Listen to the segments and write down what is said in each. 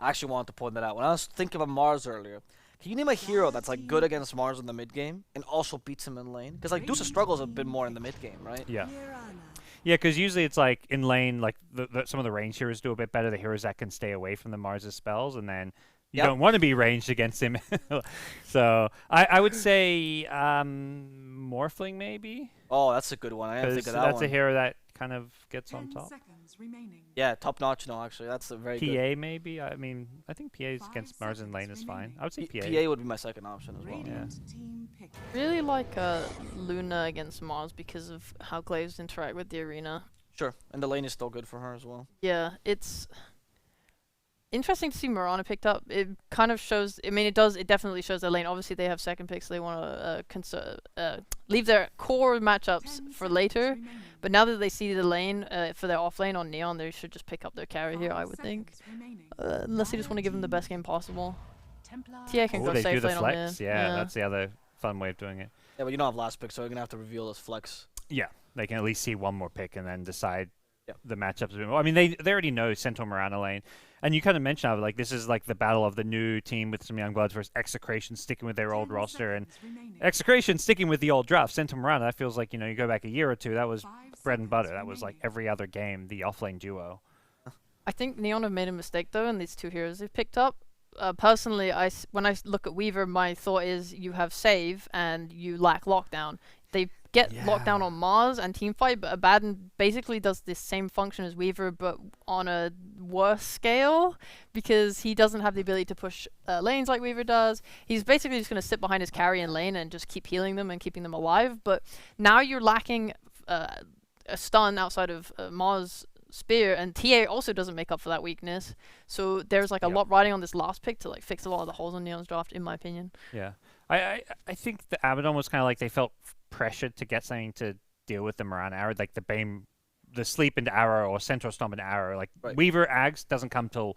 I actually wanted to point that out. When I was thinking of Mars earlier, can you name a hero that's like good against Mars in the mid game and also beats him in lane? Because like Deuce struggles a bit more in the mid game, right? Yeah. Yeah, because usually it's like in lane, like some of the range heroes do a bit better. The heroes that can stay away from the Mars' spells, and then you don't want to be ranged against him. So I would say Morphling maybe. Oh, that's a good one. I didn't think of that that's one. a hero that kind of gets on top. Yeah, top notch. No, actually, that's a very PA good. maybe. I mean, I think PA against Mars in lane is fine. I would say PA. PA would be my second option as well. Yeah. Really like Luna against Mars because of how glaives interact with the arena. Sure, and the lane is still good for her as well. Yeah, it's interesting to see Mirana picked up. It kind of shows. I mean, it definitely shows their lane. Obviously, they have second picks. So they want to leave their core matchups for later. But now that they see the lane for their off lane on Neon, they should just pick up their carry here, I would think. Unless they just want to give them the best game possible. TA can go they safe do the lane flex. on mid. Yeah, that's the other fun way of doing it. Yeah, but you don't have last pick, so you're gonna have to reveal this flex. Yeah, they can at least see one more pick and then decide Yep. the matchups a bit more. I mean, they already know Centaur Mirana lane. And you kind of mentioned how, like, this is like the battle of the new team with some young bloods versus Execration sticking with their old roster. And Execration sticking with the old draft. Centaur Mirana, that feels like, you know, you go back a year or two, that was bread and butter. That was like every other game, the offlane duo. I think Neon have made a mistake, though, in these two heroes they've picked up. Personally, when I look at Weaver, my thought is you have save and you lack lockdown. They get lockdown on Mars and teamfight, but Abaddon basically does the same function as Weaver, but on a worse scale, because he doesn't have the ability to push lanes like Weaver does. He's basically just going to sit behind his carry in lane and just keep healing them and keeping them alive. But now you're lacking a stun outside of Mars Spear, and TA also doesn't make up for that weakness. So there's like a lot riding on this last pick to like fix a lot of the holes on Neon's draft, in my opinion. Yeah. I think the Abaddon was kind of like they felt pressured to get something to deal with the Mirana arrow, like the sleep into arrow or Centaur stomp into arrow. Like Weaver Ags doesn't come till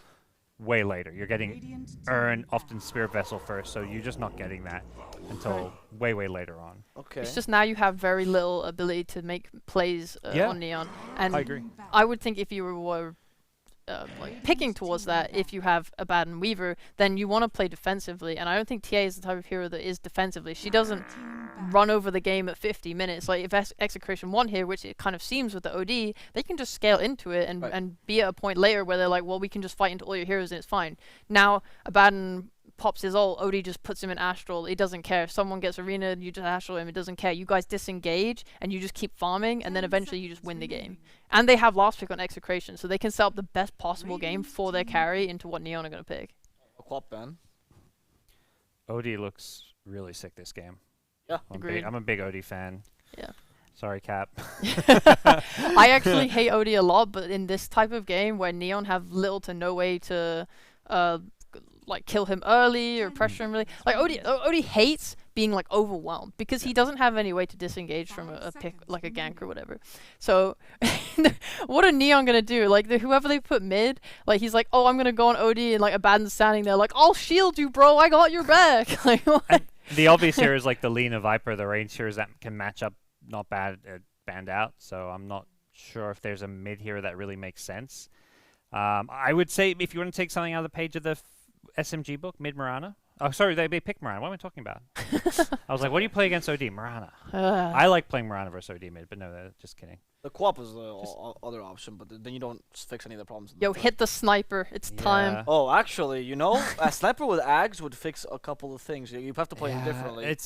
way later. You're getting Urn, often Spirit Vessel first, so you're just not getting that until way later on. Okay. It's just now you have very little ability to make plays on Neon. And I agree. I would think if you were like picking towards that, if you have Abaddon Weaver, then you want to play defensively. And I don't think TA is the type of hero that is defensively. She doesn't run over the game at 50 minutes. Like if Execration won here, which it kind of seems with the OD, they can just scale into it and be at a point later where they're like, well, we can just fight into all your heroes and it's fine. Now Abaddon pops his ult, OD just puts him in Astral. He doesn't care. If someone gets Arena, you just Astral him. It doesn't care. You guys disengage and you just keep farming, and then eventually you just win the game. And they have last pick on Execration, so they can set up the best possible game for their carry into what Neon are going to pick. Quap ban. OD looks really sick this game. Yeah, agreed. I'm a big OD fan. Yeah. Sorry, Cap. I actually hate OD a lot, but in this type of game where Neon have little to no way to like kill him early or pressure him really, like OD hates being like overwhelmed because he doesn't have any way to disengage from a pick like a gank or whatever. So what are Neon gonna do? Like whoever they put mid, like he's like, oh, I'm gonna go on OD, and like Abaddon's standing there like, I'll shield you, bro, I got your back. Like what? The obvious here is like the Lena Viper, the range heroes that can match up not bad banned out. So I'm not sure if there's a mid here that really makes sense. I would say if you want to take something out of the page of the SMG book, mid Mirana. Oh, sorry, they picked Mirana. What am I talking about? I was like, what do you play against OD? Mirana. I like playing Mirana versus OD mid, but no, just kidding. The Quap is the other option, but then you don't fix any of the problems. Yo, hit the sniper. It's time. Oh, actually, you know, a sniper with Ags would fix a couple of things. You have to play him differently.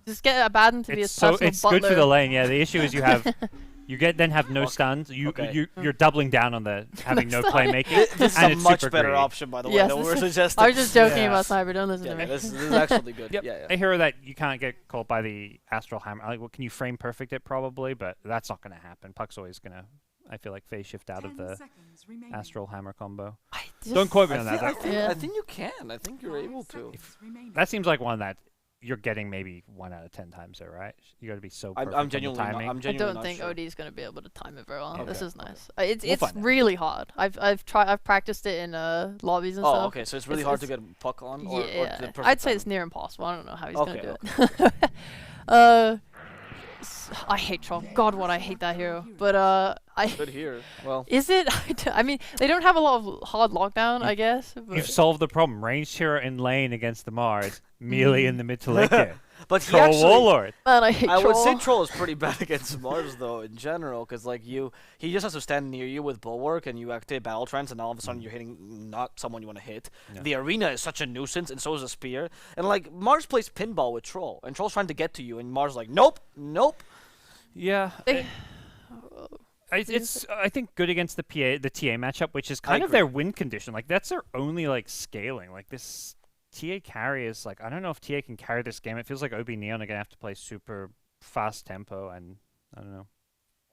Just get Abaddon to be a personal it's butler. good for the lane. Yeah, the issue is you have then have no stuns. You're doubling down on the having no playmaking. This is a much better option, by the way. Yes, That we're suggesting. I was just joking about sniper. Don't listen to me. This is actually good. Yep. Yeah. A hero that you can't get caught by the Astral Hammer. Like, well, can you frame perfect it? Probably, but that's not going to happen. Puck's always going to, I feel like, phase shift out of the Astral Hammer combo. Don't quote me on that. I think you can. I think you're able to. That seems like one that you're getting maybe 1 out of 10 times there, right? You got to be so perfect I'm genuinely on the timing. I don't think sure. OD is going to be able to time it very well. Okay. This is nice. It's really hard. I've practiced it in lobbies and stuff. Oh, okay. So it's really hard to get puck on. Or I'd say it's near impossible. I don't know how he's going to do it. I hate Troll. God, what I hate that hero. But Good here. Well, is it? I mean, they don't have a lot of hard lockdown, I guess. But You've solved the problem. Ranged hero in lane against the Mars, melee in the mid to late game. but he Troll actually, Warlord. man, I hate I Troll. would say Troll is pretty bad against Mars though in general, because like he just has to stand near you with Bulwark, and you activate Battle Trance, and all of a sudden you're hitting not someone you want to hit. Yeah. The arena is such a nuisance, and so is a spear. And like Mars plays pinball with Troll, and Troll's trying to get to you, and Mars is like, nope, nope. Yeah. They- It's I think good against the TA matchup, which is I kind of agree. their win condition. Like that's their only like scaling. Like this TA carry is like I don't know if TA can carry this game. It feels like OB.Neon are gonna have to play super fast tempo, and I don't know.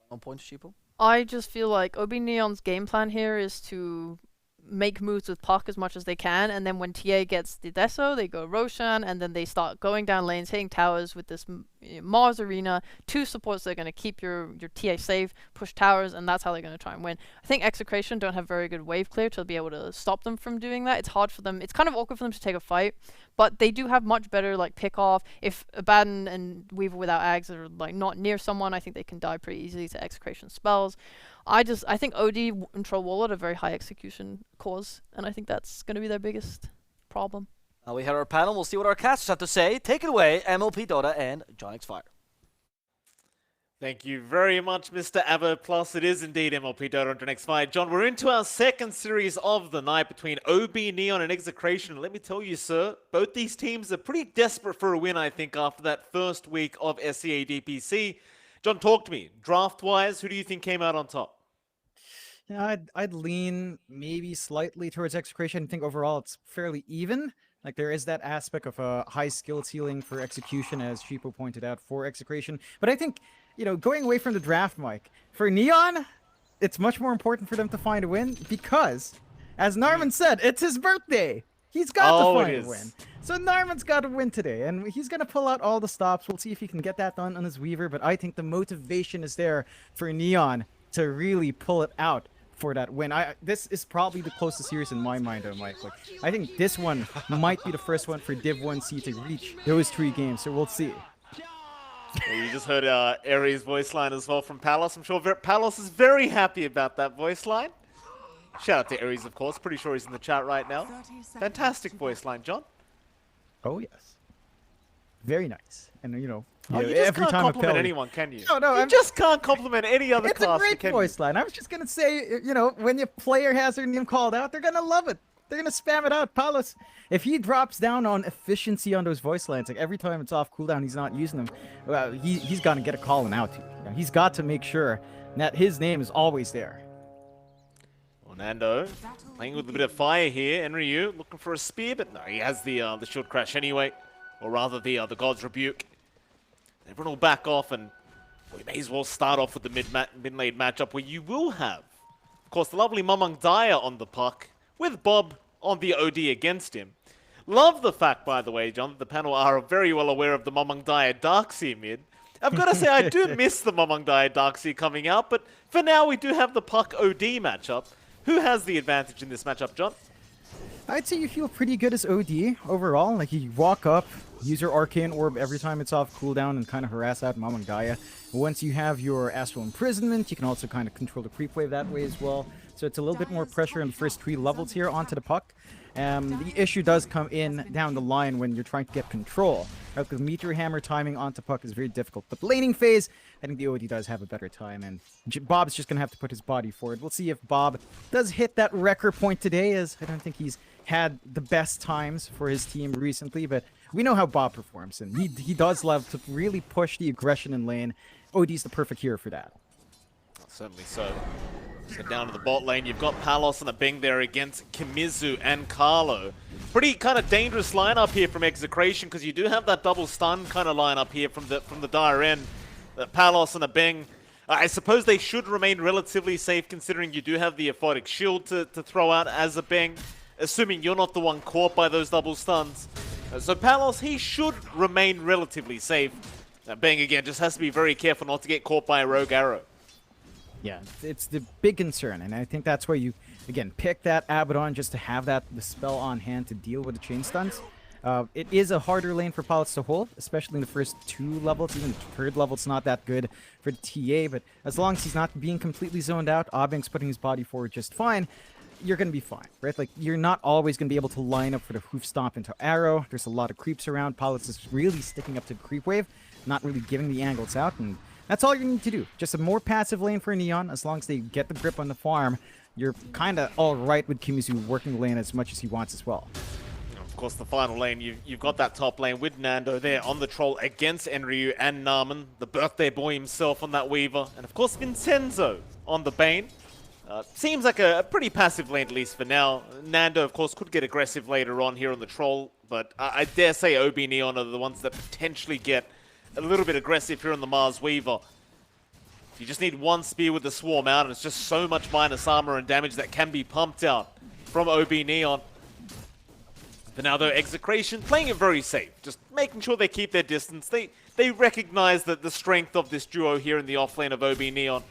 1 point to Sheeple. I just feel like OB.Neon's game plan here is to make moves with Puck as much as they can, and then when TA gets the Deso, they go Roshan, and then they start going down lanes, hitting towers with this Mars arena. 2 supports that are going to keep your TA safe, push towers, and that's how they're going to try and win. I think Execration don't have very good wave clear to be able to stop them from doing that. It's hard for them. It's kind of awkward for them to take a fight, but they do have much better like pick off. If Abaddon and Weaver without Ags are like not near someone, I think they can die pretty easily to Execration spells. I think OD and Troll Warlord are very high execution cores, and I think that's going to be their biggest problem. Now we had our panel. We'll see what our casters have to say. Take it away, MLP Dota and JohnXfire. Thank you very much, Mr. Abba. Plus, it is indeed MLP Dota on JohnXfire. John, we're into our second series of the night between OB.Neon and Execration. Let me tell you, sir, both these teams are pretty desperate for a win, I think, after that first week of SCA DPC. John, talk to me. Draft-wise, who do you think came out on top? Yeah, I'd lean maybe slightly towards Execration. I think overall it's fairly even. Like there is that aspect of a high skill ceiling for Execution, as Sheepo pointed out, for Execration. But I think, going away from the draft, Mike, for Neon, it's much more important for them to find a win because, as Narman said, it's his birthday. He's got to find a win. So Narman's got to win today, and he's going to pull out all the stops. We'll see if he can get that done on his Weaver, but I think the motivation is there for Neon to really pull it out for that win. This is probably the closest series in my mind, though, Mike. Like, I think this one might be the first one for Div 1C to reach those 3 games, so we'll see. Well, you just heard Aries' voice line as well from Palos. I'm sure Palos is very happy about that voice line. Shout out to Aries, of course. Pretty sure he's in the chat right now. Fantastic voice line, John. Oh, yes. Very nice. And, Oh, you just every can't time compliment anyone, can you? No, you just can't compliment any other it's a caster, great can voice line. I was just going to say, when your player has their name called out, they're going to love it. They're going to spam it out. Palos, if he drops down on efficiency on those voice lines, like every time it's off cooldown, he's not using them, well, he's going to get a calling out to. He's got to make sure that his name is always there. Well, Nando playing with a bit of fire here. Enryu looking for a spear, but no, he has the shield crash anyway. Or rather, the God's Rebuke. Everyone will back off, and we may as well start off with the mid-lane matchup where you will have, of course, the lovely Mamang Daya on the puck with Bob on the OD against him. Love the fact, by the way, John, that the panel are very well aware of the Mamang Daya Darkseer mid. I've got to say, I do miss the Mamang Daya Darkseer coming out, but for now, we do have the puck OD matchup. Who has the advantage in this matchup, John? I'd say you feel pretty good as OD overall. Like, you walk up, use your Arcane Orb every time it's off cooldown and kind of harass out Mamang Daya. Once you have your Astral Imprisonment, you can also kind of control the creep wave that way as well. So it's a little bit more pressure in the first 3 levels here onto the puck. The issue does come in down the line when you're trying to get control. Right? Because Meteor Hammer timing onto puck is very difficult. But laning phase, I think the OD does have a better time, and Bob's just going to have to put his body forward. We'll see if Bob does hit that wrecker point today, as I don't think he's had the best times for his team recently, but we know how Bob performs, and he does love to really push the aggression in lane. OD's the perfect hero for that. Certainly so. So down to the bot lane, you've got Palos and a Bing there against Kimizu and Carlo. Pretty kind of dangerous lineup here from Execration, because you do have that double stun kind of lineup here from the dire end. Palos and a Bing. I suppose they should remain relatively safe, considering you do have the Aphotic Shield to throw out as a Bing, assuming you're not the one caught by those double stuns. So Palos, he should remain relatively safe. Bing, again, just has to be very careful not to get caught by a rogue arrow. Yeah, it's the big concern, and I think that's why you, again, pick that Abaddon just to have the spell on hand to deal with the chain stuns. It is a harder lane for Palace to hold, especially in the first 2 levels. Even the 3rd level, it's not that good for the TA, but as long as he's not being completely zoned out, Abeng's putting his body forward just fine, you're going to be fine, right? Like, you're not always going to be able to line up for the hoof stomp into arrow. There's a lot of creeps around. Palace is really sticking up to the creep wave, not really giving the angles out, and that's all you need to do. Just a more passive lane for Neon. As long as they get the grip on the farm, you're kind of all right with Kimizu working the lane as much as he wants as well. Of course, the final lane, you've got that top lane with Nando there on the troll against Enryu and Namen, the birthday boy himself on that Weaver, and of course Vincenzo on the Bane. Seems like a pretty passive lane, at least for now. Nando, of course, could get aggressive later on here on the troll, but I dare say OB.Neon are the ones that potentially get a little bit aggressive here on the Mars Weaver. You just need one spear with the swarm out, and it's just so much minus armor and damage that can be pumped out from OB.Neon. For now, though, Execration playing it very safe, just making sure they keep their distance. They recognize that the strength of this duo here in the offlane of OB.Neon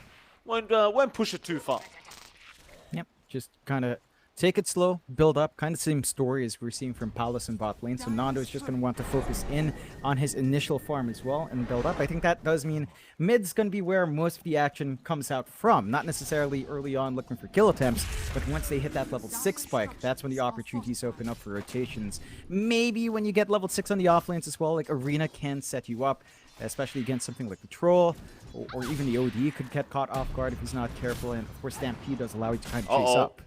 won't push it too far. Yep, just kind of take it slow, build up. Kind of same story as we're seeing from Palace and bot lane. So Nando is just going to want to focus in on his initial farm as well and build up. I think that does mean mid's going to be where most of the action comes out from. Not necessarily early on looking for kill attempts, but once they hit that level 6 spike, that's when the opportunities open up for rotations. Maybe when you get level 6 on the offlanes as well, like Arena can set you up, especially against something like the Troll, or even the OD could get caught off guard if he's not careful, and of course Stampede does allow you to kind of chase up.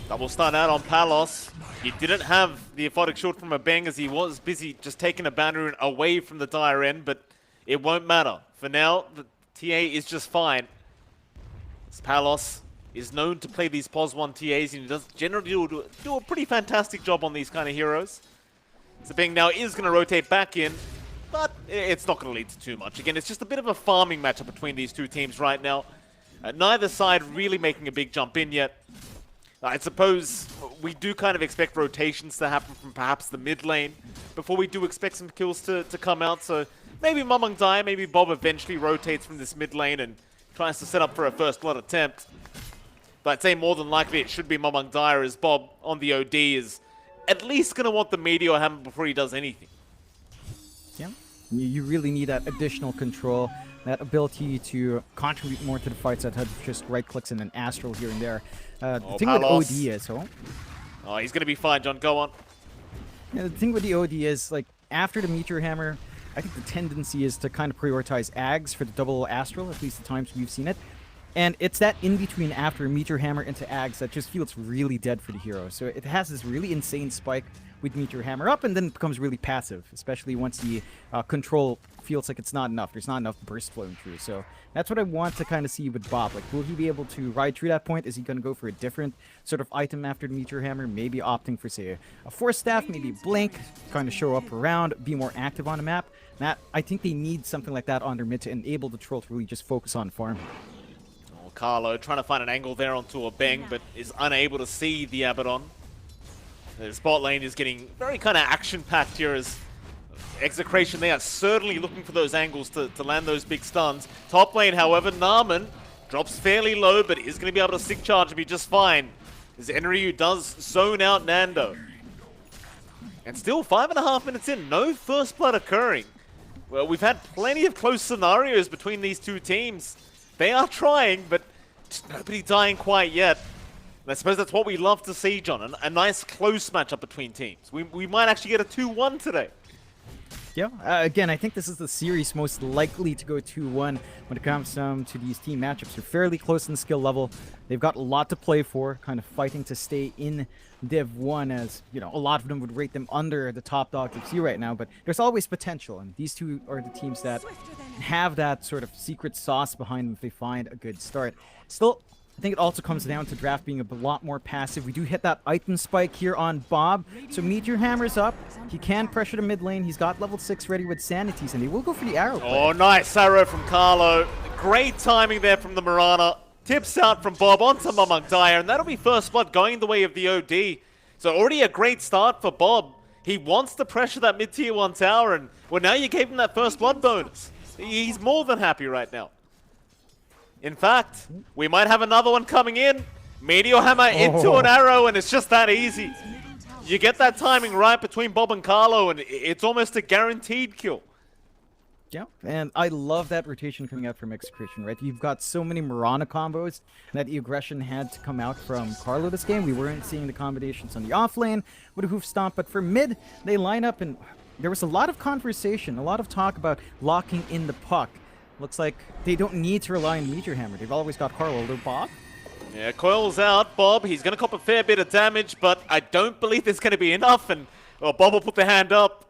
Double stun out on Palos. He didn't have the aphotic shield from Abeng as he was busy just taking a banner away from the dire end, but it won't matter. For now, the TA is just fine. As Palos is known to play these POS 1 TAs, and he does generally do a pretty fantastic job on these kind of heroes. So Abeng now is going to rotate back in, but it's not going to lead to too much. Again, it's just a bit of a farming matchup between these two teams right now. Neither side really making a big jump in yet. I suppose we do kind of expect rotations to happen from perhaps the mid lane before we do expect some kills to come out. So maybe Mamang Dai, maybe Bob eventually rotates from this mid lane and tries to set up for a first blood attempt. But I'd say more than likely it should be Mamang Dai, as Bob on the OD is at least going to want the Meteor Hammer before he does anything. Yeah, you really need that additional control, that ability to contribute more to the fights that have just right clicks and an Astral here and there. The thing Palos. with OD is, Oh, he's going to be fine, John. Go on. Yeah, the thing with the OD is, like, after the Meteor Hammer, I think the tendency is to kind of prioritize Ags for the double Astral, at least the times we've seen it. And it's that in-between after Meteor Hammer into Ags that just feels really dead for the hero. So it has this really insane spike with Meteor Hammer up, and then it becomes really passive, especially once the control feels like it's not enough. There's not enough burst flowing through. So that's what I want to kind of see with Bob. Like, will he be able to ride through that point? Is he going to go for a different sort of item after the Meteor Hammer? Maybe opting for, say, a Force Staff, maybe Blink, kind of show up around, be more active on the map. Matt, I think they need something like that on their mid to enable the Troll to really just focus on farming. Oh, Carlo trying to find an angle there onto a Beng, but is unable to see the Abaddon. The spot lane is getting very kind of action-packed here as Execration, they are certainly looking for those angles to land those big stuns. Top lane, however, Namen drops fairly low, but is going to be able to stick charge and be just fine. As Enryu does zone out Nando. And still 5.5 minutes in, no first blood occurring. Well, we've had plenty of close scenarios between these two teams. They are trying, but just nobody dying quite yet. And I suppose that's what we love to see, John. A nice close matchup between teams. We might actually get a 2-1 today. Yeah, again, I think this is the series most likely to go 2-1 when it comes to these team matchups. They're fairly close in skill level. They've got a lot to play for, kind of fighting to stay in Div 1, as, you know, a lot of them would rate them under the top dog Div C right now, but there's always potential, and these two are the teams that have that sort of secret sauce behind them if they find a good start. Still, I think it also comes down to draft being a lot more passive. We do hit that item spike here on Bob. So Meteor Hammer's up. He can pressure the mid lane. He's got level 6 ready with Sanities, and he will go for the arrow play. Oh, nice arrow from Carlo. Great timing there from the Mirana. Tips out from Bob onto Mamang Dyer, and that'll be first blood going the way of the OD. So already a great start for Bob. He wants to pressure that mid-tier 1 tower, and well, now you gave him that first blood bonus. He's more than happy right now. In fact, we might have another one coming in. Meteor Hammer into an arrow, and it's just that easy. You get that timing right between Bob and Carlo, and it's almost a guaranteed kill. Yeah, and I love that rotation coming out from Execration, right? You've got so many Mirana combos that the aggression had to come out from Carlo this game. We weren't seeing the combinations on the off lane with a hoof stomp, but for mid, they line up, and there was a lot of conversation, a lot of talk about locking in the puck. Looks like they don't need to rely on Meteor Hammer. They've always got Carlo. Or Bob? Yeah, Coil's out. Bob, he's going to cop a fair bit of damage, but I don't believe there's going to be enough, and well, Bob will put the hand up.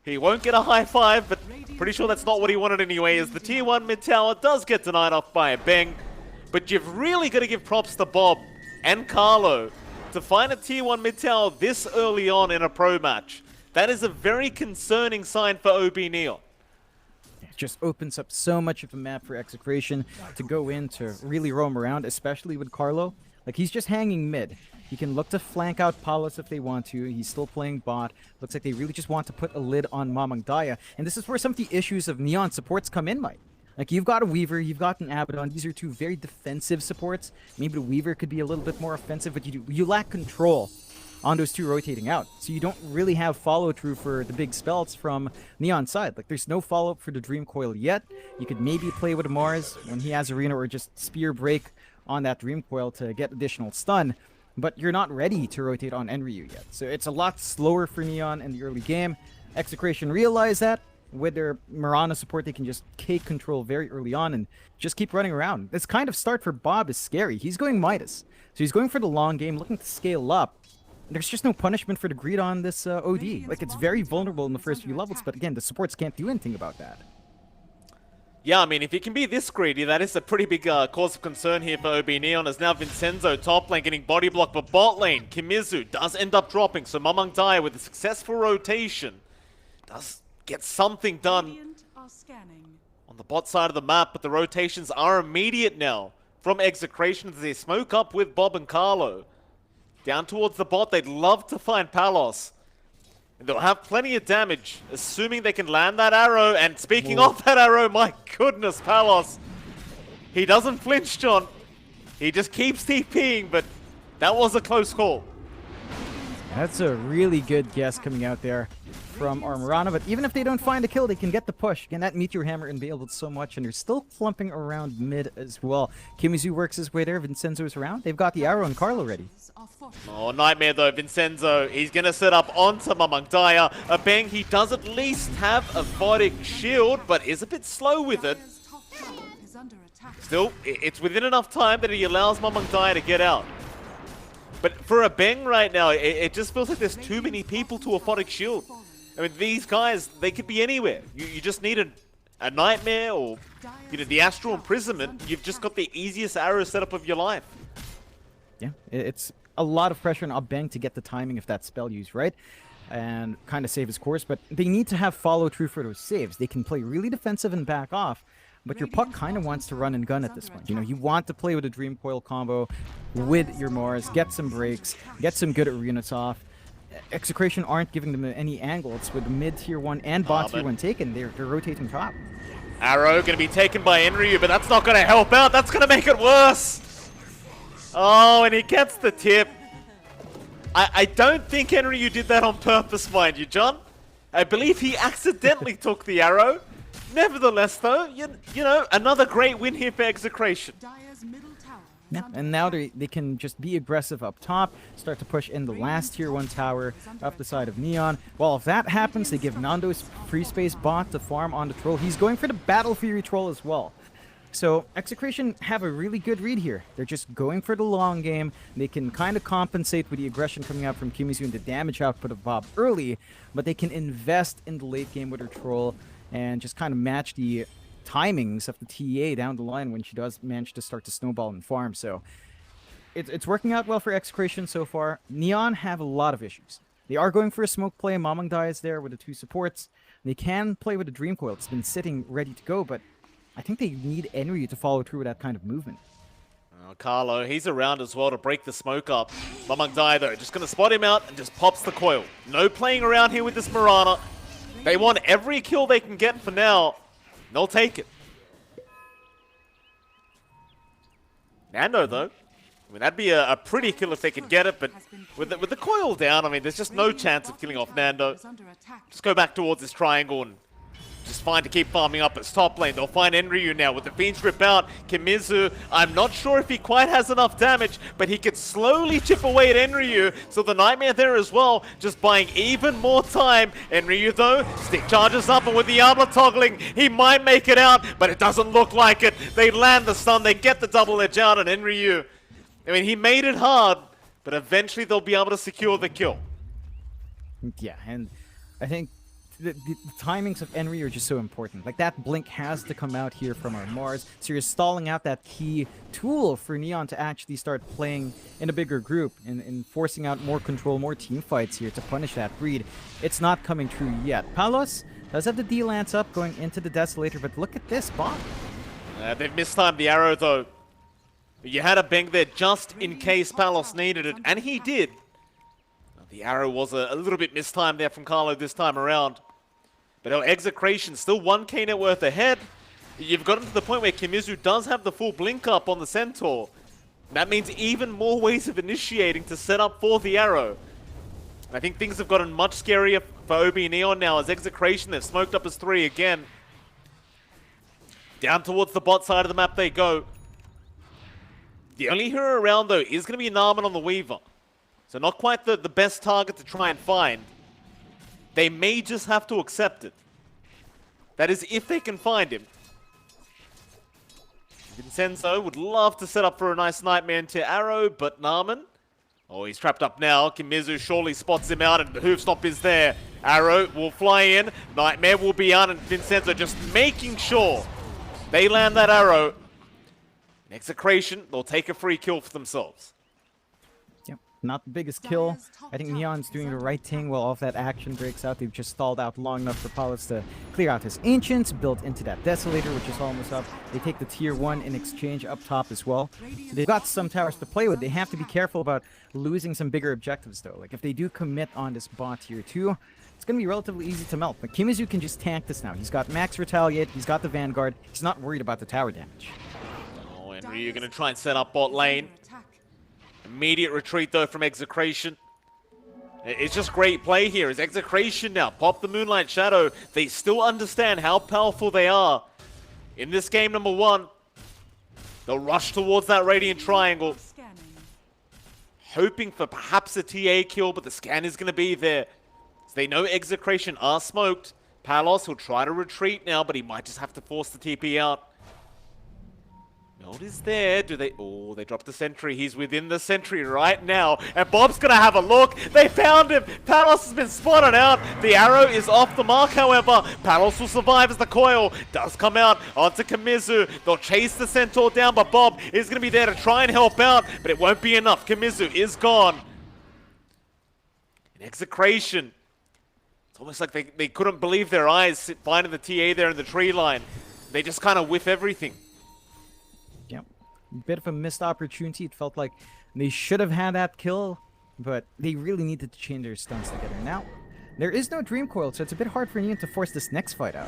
He won't get a high five, but pretty sure that's not what he wanted anyway, as the tier 1 mid tower does get denied off by a bang. But you've really got to give props to Bob and Carlo to find a tier 1 mid tower this early on in a pro match. That is a very concerning sign for OB.Neon. It just opens up so much of a map for Execration to go in to really roam around, especially with Carlo. Like, he's just hanging mid. He can look to flank out Palos if they want to. He's still playing bot. Looks like they really just want to put a lid on Mamang Daya. And this is where some of the issues of Neon supports come in, Mike. Like, you've got a Weaver, you've got an Abaddon. These are two very defensive supports. Maybe the Weaver could be a little bit more offensive, but you lack control on those two rotating out. So you don't really have follow-through for the big spells from Neon's side. Like, there's no follow-up for the Dream Coil yet. You could maybe play with Mars when he has Arena, or just Spear Break on that Dream Coil to get additional stun. But you're not ready to rotate on Enryu yet. So it's a lot slower for Neon in the early game. Execration realized that. With their Mirana support, they can just take control very early on and just keep running around. This kind of start for Bob is scary. He's going Midas. So he's going for the long game, looking to scale up. There's just no punishment for the greed on this OD. Like, it's very vulnerable in the first few levels, but again, the supports can't do anything about that. Yeah, I mean, if he can be this greedy, that is a pretty big cause of concern here for OB.Neon, as now Vincenzo top lane getting body blocked, but bot lane, Kimizu does end up dropping, so Mamang Daya with a successful rotation does get something done on the bot side of the map, but the rotations are immediate now from Execration as they smoke up with Bob and Carlo. Down towards the bot, they'd love to find Palos. And they'll have plenty of damage, assuming they can land that arrow. And speaking of that arrow, my goodness, Palos. He doesn't flinch, John. He just keeps TPing, but that was a close call. That's a really good guess coming out there from our Mirana, but even if they don't find a kill, they can get the push. Again, that Meteor Hammer enabled so much, and they're still clumping around mid as well. Kimizu works his way there. Vincenzo's around. They've got the arrow and Carlo ready. Oh, nightmare though, Vincenzo. He's going to set up onto Mamang Daya. A bang, he does at least have a Photic shield, but is a bit slow with it. Still, it's within enough time that he allows Mamang Daya to get out. But for a bang right now, it just feels like there's too many people to a Photic shield. I mean, these guys, they could be anywhere. You just need a nightmare or, you know, the astral imprisonment. You've just got the easiest arrow setup of your life. Yeah, it's a lot of pressure on Bang to get the timing of that spell used right and kind of save his course, but they need to have follow through for those saves. They can play really defensive and back off, but your puck kind of wants to run and gun at this point. You know, you want to play with a Dream Coil combo with your Mars, get some breaks, get some good arenas off. Execration aren't giving them any angle. It's with mid tier 1 and bot tier 1 taken. They're rotating top. Arrow going to be taken by Enryu, but that's not going to help out. That's going to make it worse. Oh, and he gets the tip. I don't think Enryu did that on purpose, mind you, John. I believe he accidentally took the arrow. Nevertheless, though, you know, another great win here for Execration. Yeah, and now they can just be aggressive up top, start to push in the last tier 1 tower up the side of Neon. Well, if that happens, they give Nando's free space bot to farm on the troll. He's going for the Battle Fury troll as well. So Execration have a really good read here. They're just going for the long game. They can kind of compensate with the aggression coming out from Kimizu and the damage output of Bob early, but they can invest in the late game with her troll and just kind of match the timings of the TA down the line when she does manage to start to snowball and farm. So it's working out well for Execration so far. Neon have a lot of issues. They are going for a smoke play. Mamang Daya is there with the 2 supports. They can play with the Dream Coil. It's been sitting ready to go, but I think they need Enryu to follow through with that kind of movement. Oh, Carlo, he's around as well to break the smoke up. Mamang Daya, though, just going to spot him out and just pops the coil. No playing around here with this Mirana. They want every kill they can get for now. They'll take it. Nando, though, I mean, that'd be a pretty kill if they could get it, but with the coil down, I mean, there's just no chance of killing off Nando. Just go back towards this triangle and just fine to keep farming up its top lane. They'll find Enryu now with the Fiends rip out. Kimizu, I'm not sure if he quite has enough damage, but he could slowly chip away at Enryu. So the Nightmare there as well, just buying even more time. Enryu though, stick charges up, and with the armor toggling, he might make it out, but it doesn't look like it. They land the stun, they get the double edge out, and Enryu, I mean, he made it hard, but eventually they'll be able to secure the kill. Yeah, and I think the timings of Enryu are just so important. Like, that blink has to come out here from our Mars, so you're stalling out that key tool for Neon to actually start playing in a bigger group and forcing out more control, more team fights here to punish that breed. It's not coming true yet. Palos does have the D-Lance up going into the Desolator, but look at this bot. They've mistimed the arrow though. You had a bang there just in case Palos needed it, and he did. The arrow was a little bit mistimed there from Carlo this time around. But our Execration still 1k net worth ahead. You've gotten to the point where Kimizu does have the full blink up on the Centaur. That means even more ways of initiating to set up for the arrow. I think things have gotten much scarier for OB.Neon now as Execration, they've smoked up as 3 again. Down towards the bot side of the map they go. The only hero around though is going to be Narman on the Weaver. So not quite the best target to try and find. They may just have to accept it. That is if they can find him. Vincenzo would love to set up for a nice Nightmare into Arrow, but Narman, oh, he's trapped up now. Kimizu surely spots him out, and the hoof stomp is there. Arrow will fly in, Nightmare will be on, and Vincenzo just making sure they land that arrow. In Execration, they'll take a free kill for themselves. Yep, not the biggest kill. I think Neon's doing the right thing while all of that action breaks out. They've just stalled out long enough for Palos to clear out his Ancients, built into that Desolator, which is almost up. They take the tier 1 in exchange up top as well. So they've got some towers to play with. They have to be careful about losing some bigger objectives, though. Like, if they do commit on this bot tier 2, it's going to be relatively easy to melt. But Kimizu can just tank this now. He's got max Retaliate, he's got the Vanguard. He's not worried about the tower damage. Oh, and Ryu going to try and set up bot lane. Immediate retreat, though, from Execration. It's just great play here as Execration now pop the Moonlight Shadow. They still understand how powerful they are. In this game number 1, they'll rush towards that Radiant Triangle. Hoping for perhaps a TA kill, but the scan is going to be there. So they know Execration are smoked. Palos will try to retreat now, but he might just have to force the TP out. Gold is there. Do they? Oh, they dropped the sentry. He's within the sentry right now. And Bob's going to have a look. They found him. Palos has been spotted out. The arrow is off the mark, however. Palos will survive as the coil does come out onto Kimizu. They'll chase the Centaur down, but Bob is going to be there to try and help out. But it won't be enough. Kimizu is gone. In Execration, it's almost like they couldn't believe their eyes finding the TA there in the tree line. They just kind of whiff everything. Yep. Bit of a missed opportunity. It felt like they should have had that kill, but they really needed to change their stunts together. Now, there is no Dream Coil, so it's a bit hard for Neon to force this next fight out.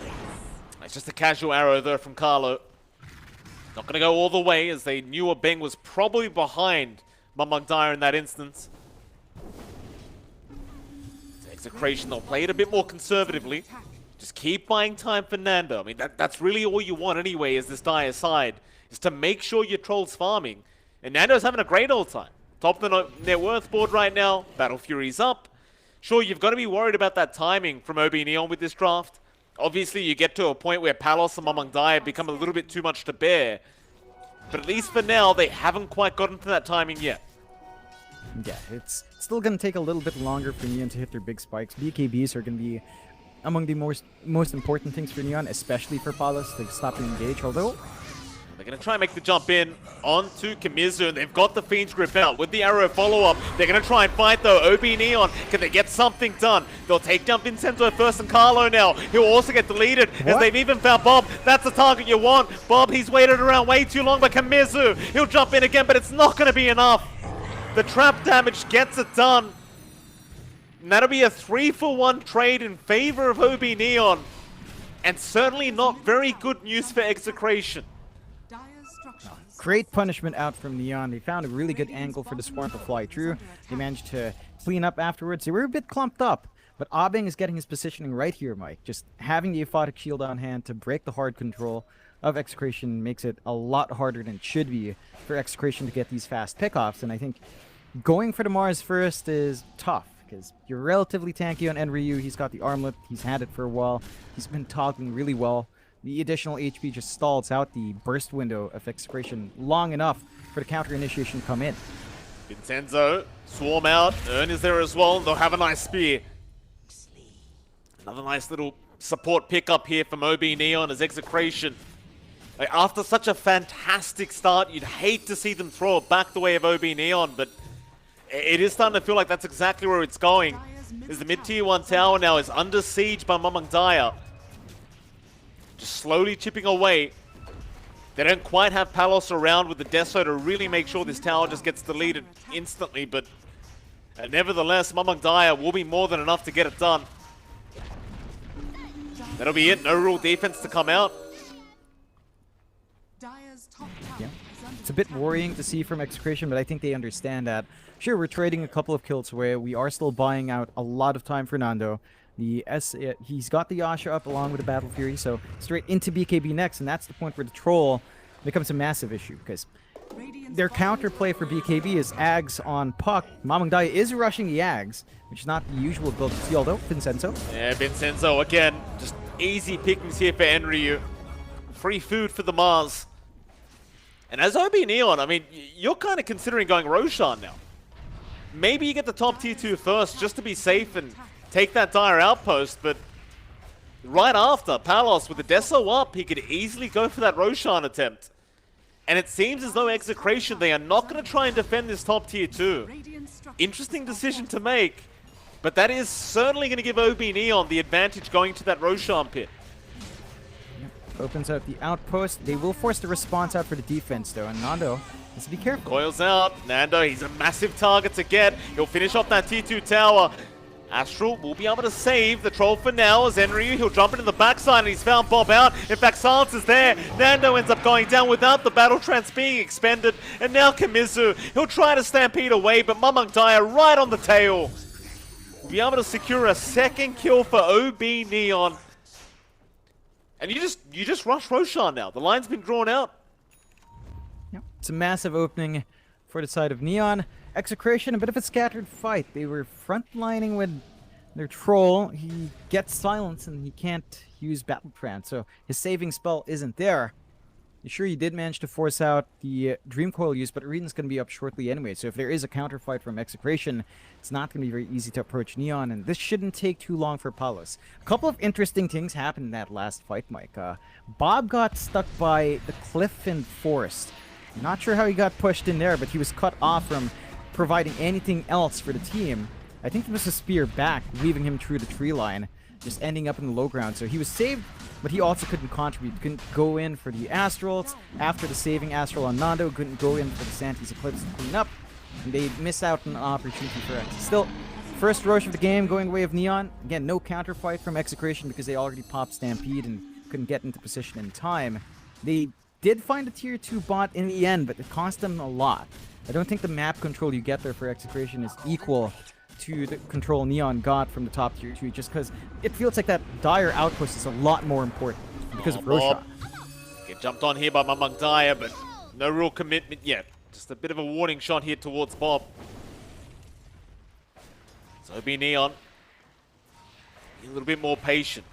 It's just a casual arrow there from Carlo. Not going to go all the way, as they knew a Beng was probably behind Mamang Dyer in that instance. It's Execration, they'll play it a bit more conservatively. Just keep buying time for Nando. I mean, that's really all you want anyway, is this Dire side. Is to make sure your troll's farming. And Nando's having a great old time. Top of the net worth board right now. Battle Fury's up. Sure, you've got to be worried about that timing from OB.Neon with this draft. Obviously, you get to a point where Palos and Mamang Dyer become a little bit too much to bear. But at least for now, they haven't quite gotten to that timing yet. Yeah, it's still going to take a little bit longer for Neon to hit their big spikes. BKBs are going to be among the most important things for Neon, especially for Palos to stop and engage, although they're going to try and make the jump in onto Kimizu, and they've got the Fiend's Grip out with the arrow follow-up. They're going to try and fight, though. OB.Neon, can they get something done? They'll take down Vincenzo first and Carlo now. He'll also get deleted, as they've even found Bob. That's the target you want. Bob, he's waited around way too long, but Kimizu, he'll jump in again, but it's not going to be enough. The trap damage gets it done. And that'll be a 3-for-1 trade in favor of OB.Neon. And certainly not very good news for Execration. Great punishment out from Neon. They found a really good angle for the Swarm to fly through. They managed to clean up afterwards. They were a bit clumped up, but Abing is getting his positioning right here, Mike. Just having the aphotic shield on hand to break the hard control of Execration makes it a lot harder than it should be for Execration to get these fast pickoffs. And I think going for the Mars first is tough, because you're relatively tanky on Enryu. He's got the armlet. He's had it for a while. He's been toggling really well. The additional HP just stalls out the burst window of Execration long enough for the counter initiation to come in. Vincenzo, swarm out. Ern is there as well. They'll have a nice spear. Another nice little support pickup here from OB.Neon as Execration. Like, after such a fantastic start, you'd hate to see them throw it back the way of OB.Neon, but it is starting to feel like that's exactly where it's going. As the mid-tier 1 tower now is under siege by Mamang Daya. Just slowly chipping away. They don't quite have Palos around with the Deso to really make sure this tower just gets deleted instantly, but nevertheless, Mamang Daya will be more than enough to get it done. That'll be it. No real defense to come out. Yeah. It's a bit worrying to see from Execration, but I think they understand that. Sure, we're trading a couple of kills away. We are still buying out a lot of time for Nando. He's got the Yasha up along with the Battle Fury, so straight into BKB next, and that's the point where the Troll becomes a massive issue, because their counterplay for BKB is Ags on Puck. Mamang Daya is rushing the Ags, which is not the usual build to see, although Vincenzo. Yeah, Vincenzo again, just easy pickings here for Enryu. Free food for the Mars. And as OB.Neon, I mean, you're kind of considering going Roshan now. Maybe you get the top tier 2 first just to be safe and take that dire outpost, but right after Palos with the Deso up, he could easily go for that Roshan attempt. And it seems as though Execration, they are not going to try and defend this top tier 2. Interesting decision to make, but that is certainly going to give OB.Neon the advantage going to that Roshan pit. Opens out the outpost. They will force the response out for the defense, though, and Nando has to be careful. Coils out. Nando, he's a massive target to get. He'll finish off that tier 2 tower. Astral will be able to save the Troll for now as Enryu. He'll jump into the backside and he's found Bob out. In fact, Silence is there. Nando ends up going down without the Battle Trance being expended. And now Kamizu, he'll try to stampede away, but Mamang Daya right on the tail. Will be able to secure a second kill for OB.Neon. And you just rush Roshan now. The line's been drawn out. Yep. It's a massive opening for the side of Neon. Execration, a bit of a scattered fight. They were frontlining with their Troll. He gets Silence and he can't use Battle Trance, so his saving spell isn't there. Sure, he did manage to force out the Dream Coil use, but Arena's going to be up shortly anyway, so if there is a counterfight from Execration, it's not going to be very easy to approach Neon, and this shouldn't take too long for Palos. A couple of interesting things happened in that last fight, Mike. Bob got stuck by the cliff and forest. Not sure how he got pushed in there, but he was cut off from providing anything else for the team. I think it was a spear back, leaving him through the tree line, just ending up in the low ground. So he was saved, but he also couldn't contribute. Couldn't go in for the Astrals. After the saving Astral on Nando, couldn't go in for the Santis Eclipse to clean up. And they miss out on an opportunity for X. Still, first rush of the game going the way of Neon. Again, no counterfight from Execration because they already popped Stampede and couldn't get into position in time. They did find a tier 2 bot in the end, but it cost them a lot. I don't think the map control you get there for Execration is equal to the control Neon got from the top tier 2, just because it feels like that dire outpost is a lot more important because of Roshan. Get jumped on here by Mamang Daya, but no real commitment yet. Just a bit of a warning shot here towards Bob. So OB.Neon, be a little bit more patient.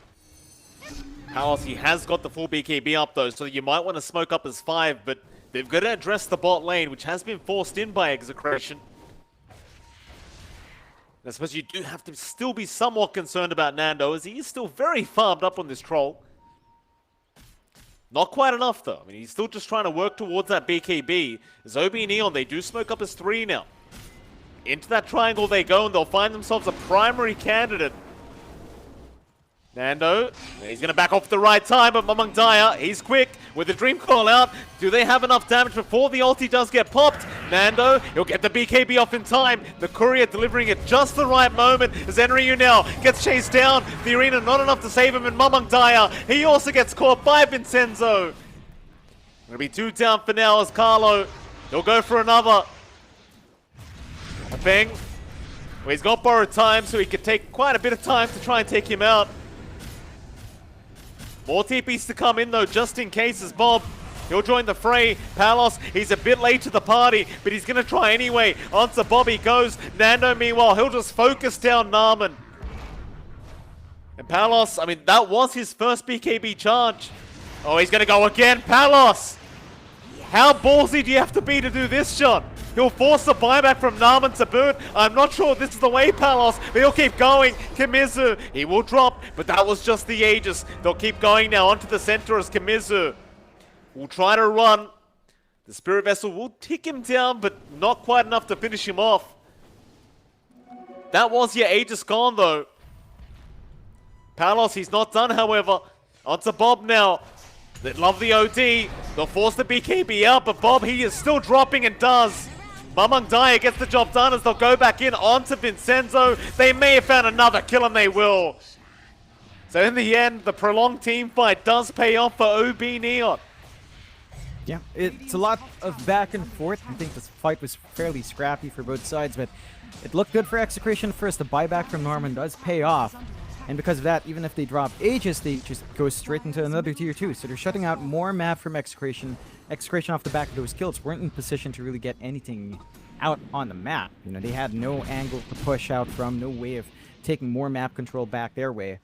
Palos, he has got the full BKB up though, so you might want to smoke up as 5, but they've got to address the bot lane, which has been forced in by Execration. I suppose you do have to still be somewhat concerned about Nando, as he is still very farmed up on this Troll. Not quite enough, though. I mean, he's still just trying to work towards that BKB. As OB.Neon, they do smoke up as 3 now. Into that triangle they go, and they'll find themselves a primary candidate. Nando, he's going to back off at the right time, but Mamang Daya, he's quick with the Dream Call out. Do they have enough damage before the ulti does get popped? Nando, he'll get the BKB off in time. The Courier delivering at just the right moment as Enryu now gets chased down. The Arena not enough to save him, and Mamang Daya, he also gets caught by Vincenzo. Gonna be 2 down for now as Carlo. He'll go for another. A bang. Well, he's got borrowed time, so he could take quite a bit of time to try and take him out. More TPs to come in though, just in case, as Bob. He'll join the fray. Palos, he's a bit late to the party, but he's gonna try anyway. Onto Bob he goes. Nando, meanwhile, he'll just focus down Narman. And Palos, I mean, that was his first BKB charge. Oh, he's gonna go again. Palos! How ballsy do you have to be to do this, John? He'll force the buyback from Narman to boot. I'm not sure this is the way, Palos, but he'll keep going. Kimizu, he will drop, but that was just the Aegis. They'll keep going now onto the center as Kimizu will try to run. The Spirit Vessel will tick him down, but not quite enough to finish him off. That was your Aegis gone, though. Palos, he's not done, however. Onto Bob now. They love the OD. They'll force the BKB out, but Bob, he is still dropping and does. Mamang Daya gets the job done as they'll go back in onto Vincenzo. They may have found another kill, and they will. So in the end, the prolonged team fight does pay off for OB.Neon. Yeah, it's a lot of back and forth. I think this fight was fairly scrappy for both sides, but it looked good for Execration first. The buyback from Norman does pay off. And because of that, even if they drop Aegis, they just go straight into another tier 2. So they're shutting out more map from Execration. Execration off the back of those kills weren't in position to really get anything out on the map. You know, they had no angle to push out from, no way of taking more map control back their way.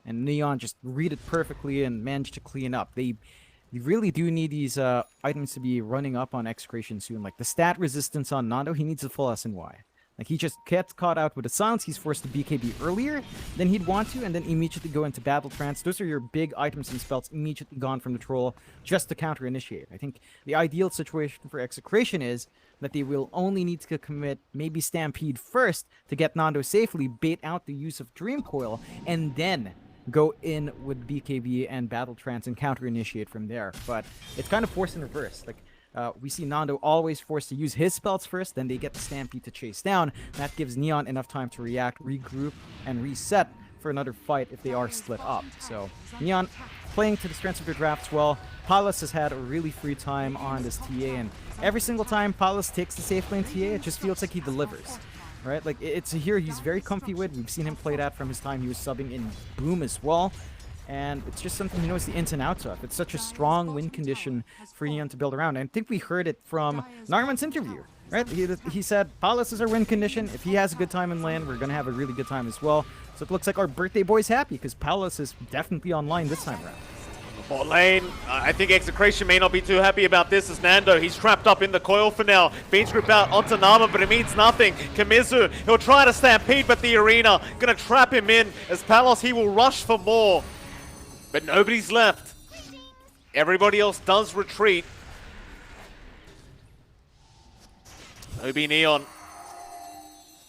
And Neon just read it perfectly and managed to clean up. They really do need these items to be running up on Execration soon. Like the stat resistance on Nando, he needs a full SNY. Like, he just gets caught out with a silence. He's forced to BKB earlier than he'd want to, and then immediately go into Battle Trance. Those are your big items and spells immediately gone from the troll just to counter-initiate. I think the ideal situation for Execration is that they will only need to commit maybe Stampede first to get Nando safely, bait out the use of Dream Coil, and then go in with BKB and Battle Trance and counter-initiate from there. But it's kind of forced in reverse. Like, we see Nando always forced to use his spells first, then they get the Stampede to chase down. That gives Neon enough time to react, regroup, and reset for another fight if they are split up. So, Neon playing to the strengths of their drafts well. Palas has had a really free time on this TA, and every single time Palas takes the safe lane TA, it just feels like he delivers. Right? Like, it's a hero he's very comfy with. We've seen him play that from his time he was subbing in Boom as well. And it's just something he knows the ins and outs of. It's such a strong win condition for Neon to build around. And I think we heard it from Narman's interview, right? He said, Palas is our win condition. If he has a good time in lane, we're going to have a really good time as well. So it looks like our birthday boy's happy because Palas is definitely online this time around. Bot lane, I think Execration may not be too happy about this as Nando, he's trapped up in the coil for now. Beats grip out onto Nama, but it means nothing. Kimizu, he'll try to stampede, but the arena gonna trap him in as Palos, he will rush for more. But nobody's left. Everybody else does retreat. OB.Neon,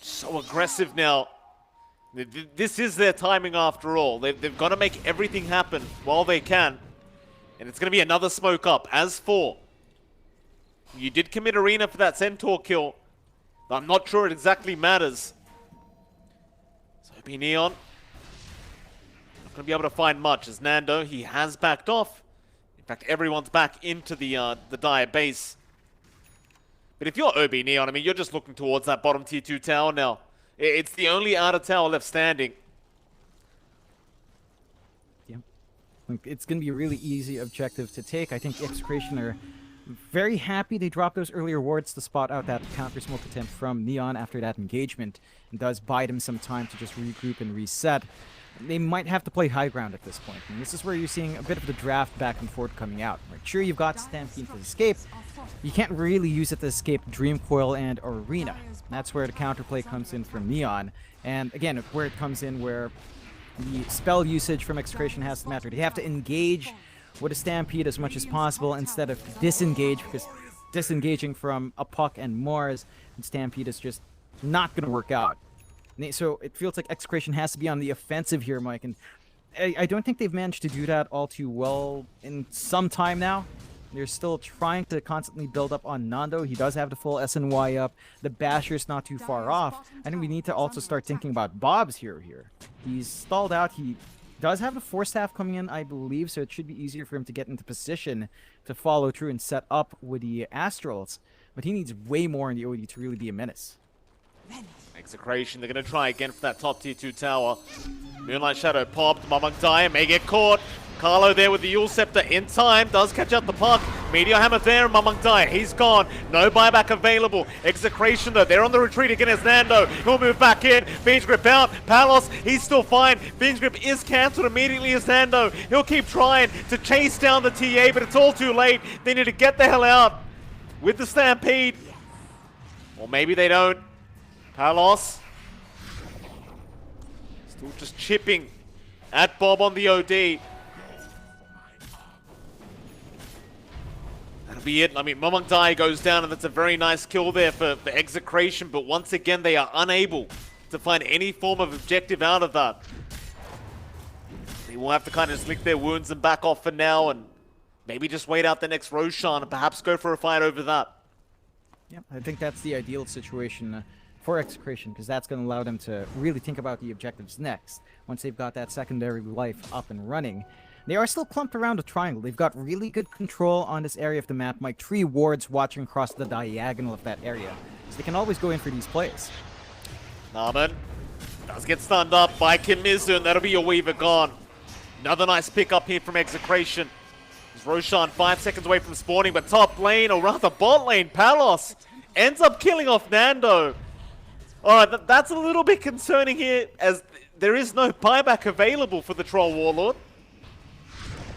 so aggressive now. This is their timing after all. They've got to make everything happen while they can. And it's going to be another smoke up. As for, you did commit arena for that Centaur kill. I'm not sure it exactly matters. So OB.Neon not going to be able to find much as Nando, he has backed off. In fact, everyone's back into the Dire base. But if you're OB.Neon, I mean, you're just looking towards that bottom tier 2 tower now. It's the only outer tower left standing. Yeah. It's going to be a really easy objective to take. I think Execration are very happy they dropped those earlier wards to spot out that counter smoke attempt from Neon after that engagement. And does buy them some time to just regroup and reset. They might have to play high ground at this point. And this is where you're seeing a bit of the draft back and forth coming out. Right? Sure, you've got Stampede to escape. You can't really use it to escape Dream Coil and Arena. That's where the counterplay comes in from Neon. And again, where it comes in where the spell usage from Execration has to matter. They have to engage with a Stampede as much as possible instead of disengage, because disengaging from a Puck and Mars and Stampede is just not going to work out. So it feels like Execration has to be on the offensive here, Mike. And I don't think they've managed to do that all too well in some time now. They're still trying to constantly build up on Nando. He does have the full SNY up. The Basher's not too far off. I think we need to also start thinking about Bob's hero here. He's stalled out. He does have the Force Staff coming in, I believe, so it should be easier for him to get into position to follow through and set up with the Astrals. But he needs way more in the OD to really be a menace. Execration, they're going to try again for that top tier 2 tower. Moonlight Shadow popped, Mamangdaya may get caught. Carlo there with the Yule Scepter in time, does catch out the puck. Meteor Hammer there, and Mamangdaya, he's gone. No buyback available. Execration though, they're on the retreat against Nando. He'll move back in. Fiend's Grip out. Palos, he's still fine. Fiend's Grip is cancelled immediately as Nando. He'll keep trying to chase down the TA, but it's all too late. They need to get the hell out with the Stampede. Or maybe they don't. Palos still just chipping at Bob on the OD. That'll be it. I mean, Mamangdaya goes down, and that's a very nice kill there for Execration, but once again, they are unable to find any form of objective out of that. They will have to kind of lick their wounds and back off for now, and maybe just wait out the next Roshan and perhaps go for a fight over that. Yeah, I think that's the ideal situation for Execration, because that's going to allow them to really think about the objectives next, once they've got that secondary life up and running. They are still clumped around a triangle. They've got really good control on this area of the map. Like 3 wards watching across the diagonal of that area. So they can always go in for these plays. Narman does get stunned up by Kimizu, and that'll be your Weaver gone. Another nice pick up here from Execration. As Roshan 5 seconds away from spawning, but top lane, or rather bot lane, Palos ends up killing off Nando. Alright, that's a little bit concerning here, as there is no buyback available for the Troll Warlord.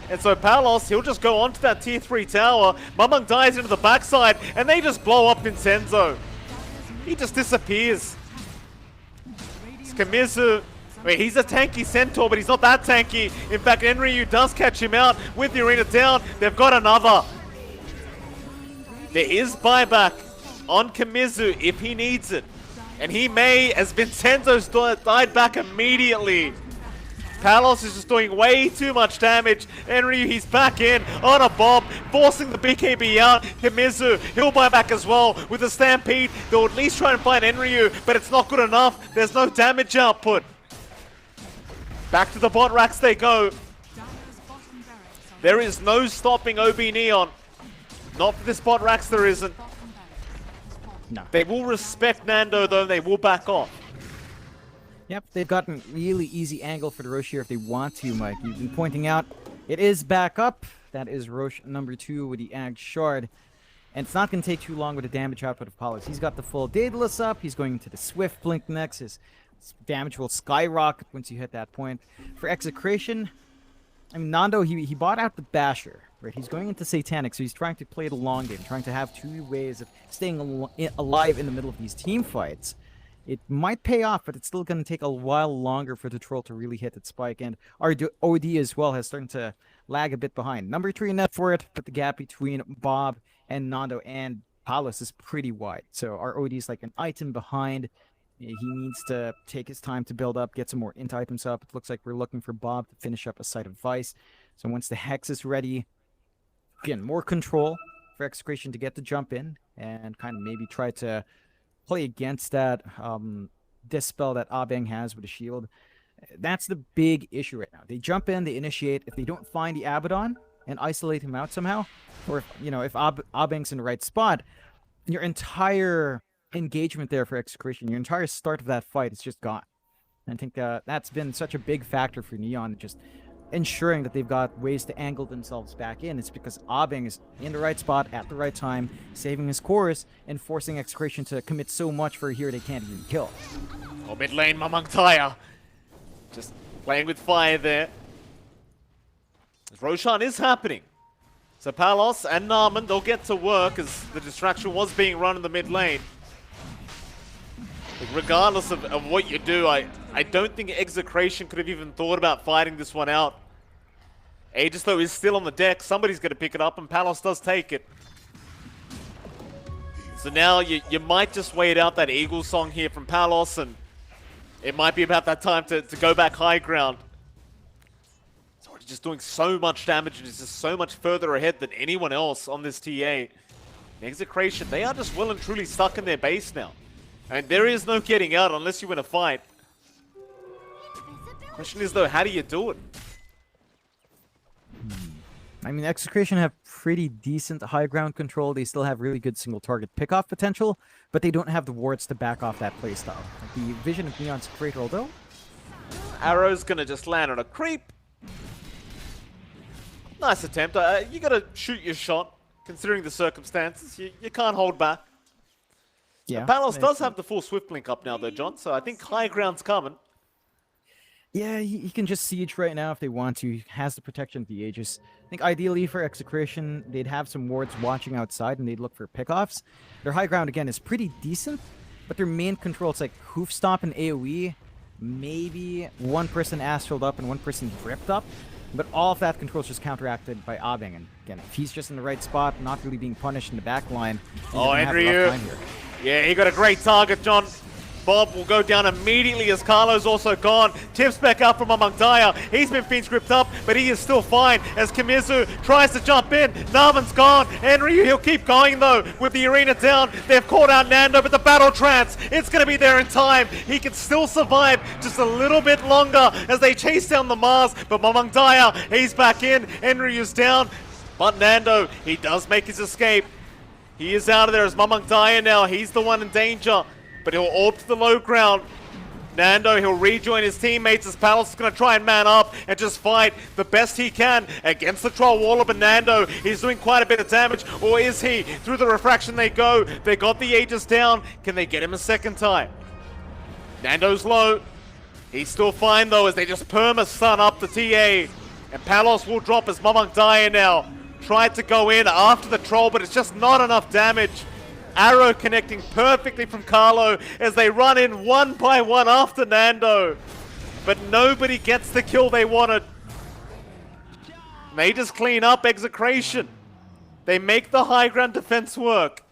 And so Palos, he'll just go onto that tier 3 tower. Mamangdaya's into the backside, and they just blow up Vincenzo. He just disappears. It's Kimizu. Wait, he's a tanky Centaur, but he's not that tanky. In fact, Enryu does catch him out with the arena down. They've got another. There is buyback on Kimizu if he needs it. And he may, as Vincenzo's died back immediately. Palos is just doing way too much damage. Enryu, he's back in on a bomb, forcing the BKB out. Kimizu, he'll buy back as well with the Stampede. They'll at least try and find Enryu, but it's not good enough. There's no damage output. Back to the bot racks they go. There is no stopping OB.Neon. Not for this bot racks, there isn't. No. They will respect Nando, though. They will back off. Yep, they've gotten really easy angle for the Roche here if they want to, Mike. You've been pointing out it is back up. That is Roche number 2 with the Ag Shard. And it's not going to take too long with the damage output of Palos. He's got the full Daedalus up. He's going to the Swift Blink next. His damage will skyrocket once you hit that point. For Execration, I mean, Nando, he bought out the Basher, right? He's going into Satanic, so he's trying to play the long game, trying to have 2 ways of staying alive in the middle of these team fights. It might pay off, but it's still going to take a while longer for the Troll to really hit its spike. And our OD as well has started to lag a bit behind. Number 3 net for it, but the gap between Bob and Nando and Palos is pretty wide. So our OD is like an item behind. He needs to take his time to build up, get some more int items up. It looks like we're looking for Bob to finish up a Site of Vice. So once the Hex is ready, again, more control for Execration to get the jump in and kind of maybe try to play against that Dispel that Abeng has with the shield. That's the big issue right now. They jump in, they initiate. If they don't find the Abaddon and isolate him out somehow, or if Abeng's in the right spot, your entire engagement there for Execration, your entire start of that fight is just gone. And I think that's been such a big factor for Neon, just ensuring that they've got ways to angle themselves back in. It's because Abeng is in the right spot at the right time, saving his chorus and forcing Execration to commit so much for a hero they can't even kill. Oh, mid lane, Mamangdaya. Just playing with fire there. Roshan is happening. So Palos and Narman, they'll get to work as the distraction was being run in the mid lane. But regardless of what you do, I don't think Execration could have even thought about fighting this one out. Aegis, though, is still on the deck. Somebody's going to pick it up, and Palos does take it. So now you might just wait out that Eagle song here from Palos, and it might be about that time to go back high ground. He's already just doing so much damage, and he's just so much further ahead than anyone else on this TA. Execration, they are just well and truly stuck in their base now. And there is no getting out unless you win a fight. Question is though, how do you do it? I mean, Execration have pretty decent high ground control. They still have really good single target pickoff potential, but they don't have the wards to back off that playstyle. The vision of Neon's great, although. Arrow's gonna just land on a creep. Nice attempt. You gotta shoot your shot, considering the circumstances. You can't hold back. Yeah. Palos does have the full Swift Link up now though, John, so I think high ground's coming. Yeah, he can just siege right now if they want to. He has the protection of the Aegis. I think ideally for Execration, they'd have some wards watching outside and they'd look for pickoffs. Their high ground, again, is pretty decent, but their main control, it's like Hoof Stomp and AoE, maybe one person astraled up and one person dripped up, but all of that control is just counteracted by Abing. And again, if he's just in the right spot, not really being punished in the back line, oh, Andrew. Yeah, he got a great target, John. Bob will go down immediately as Carlo's also gone. Tips back up from among Daya. He's been Fiends gripped up, but he is still fine as Kamizu tries to jump in. Narman's gone. Henry, he'll keep going though with the arena down. They've caught out Nando, but the battle trance, it's going to be there in time. He can still survive just a little bit longer as they chase down the Mars, but Mamang Daya, he's back in. Henry is down, but Nando, he does make his escape. He is out of there as Mamang Daya now. He's the one in danger. But he'll orb to the low ground. Nando, he'll rejoin his teammates as Palos is going to try and man up and just fight the best he can against the Troll Waller. But Nando, he's doing quite a bit of damage. Or is he? Through the refraction they go. They got the Aegis down. Can they get him a second time? Nando's low. He's still fine though as they just perma-stun up the TA. And Palos will drop as Mamang Daya now tried to go in after the Troll, but it's just not enough damage. Arrow connecting perfectly from Carlo as they run in one by one after Nando. But nobody gets the kill they wanted. They just clean up Execration. They make the high ground defense work.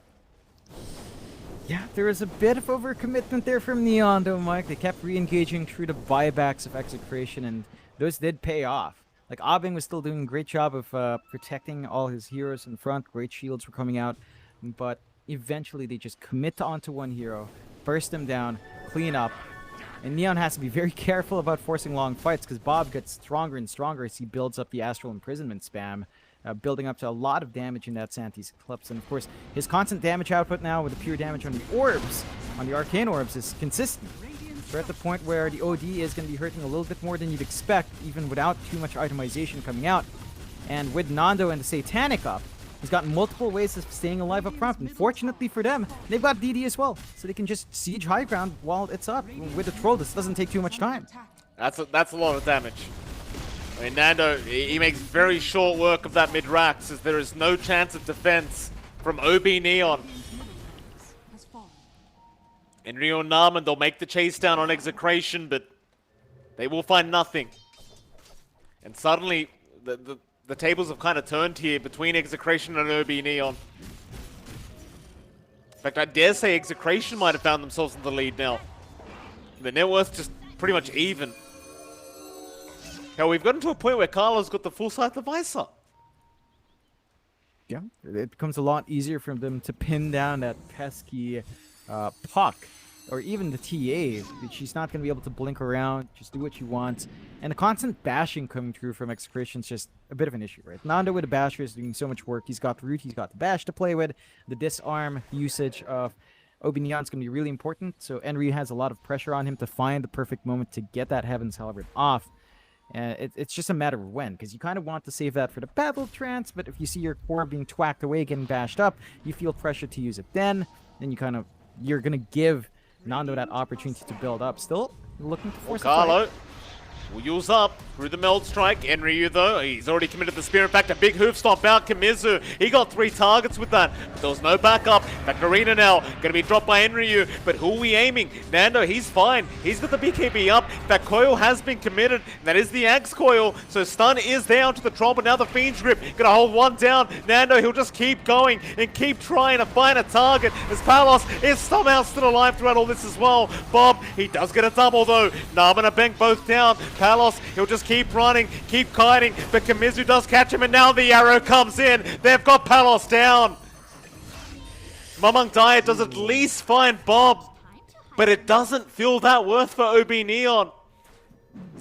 Yeah, there was a bit of overcommitment there from Neon though, Mike. They kept re-engaging through the buybacks of Execration, and those did pay off. Like, Abing was still doing a great job of protecting all his heroes in front. Great shields were coming out, but eventually they just commit to onto one hero, burst him down, clean up, and Neon has to be very careful about forcing long fights because Bob gets stronger and stronger as he builds up the Astral Imprisonment spam, building up to a lot of damage in that Santi's Eclipse. And of course, his constant damage output now with the pure damage on the orbs, on the Arcane Orbs, is consistent. We're at the point where the OD is going to be hurting a little bit more than you'd expect, even without too much itemization coming out. And with Nando and the Satanic up, he's got multiple ways of staying alive up front. And fortunately for them, they've got DD as well. So they can just siege high ground while it's up. With the Troll, this doesn't take too much time. That's a lot of damage. I mean, Nando, he makes very short work of that mid-rax as there is no chance of defense from OB.Neon. And Rio and Narman, they'll make the chase down on Execration, but they will find nothing. And suddenly, the tables have kind of turned here between Execration and OB.Neon. In fact, I dare say Execration might have found themselves in the lead now. The net worth just pretty much even. Hell, we've gotten to a point where Carlo's got the full Scythe of Visor. Yeah, it becomes a lot easier for them to pin down that pesky Puck, or even the TA. She's not going to be able to blink around, just do what she wants. And the constant bashing coming through from Execration is just a bit of an issue, right? Nando with the basher is doing so much work. He's got the root, he's got the bash to play with. The disarm usage of OB.Neon is going to be really important. So Enry has a lot of pressure on him to find the perfect moment to get that Heaven's Halberd off. It's just a matter of when, because you kind of want to save that for the battle trance, but if you see your core being twacked away, getting bashed up, you feel pressure to use it then you're going to give Nando that opportunity to build up. Still looking to force Carlo will use up through the Meld Strike. Enryu, though, he's already committed the Spear. In fact, a big hoof stomp out. Kamizu, he got 3 targets with that, but there was no backup. That Arena now going to be dropped by Enryu, but who are we aiming? Nando, he's fine. He's got the BKB up. That coil has been committed. That is the Axe coil, so stun is there onto the Troll, but now the Fiend's Grip going to hold one down. Nando, he'll just keep going and keep trying to find a target as Palos is somehow still alive throughout all this as well. Bob, he does get a double, though. Narman and Bank both down. Palos, he'll just keep running, keep kiting, but Kamizu does catch him, and now the arrow comes in. They've got Palos down. Mamang Daya does at least find Bob, but it doesn't feel that worth for OB.Neon.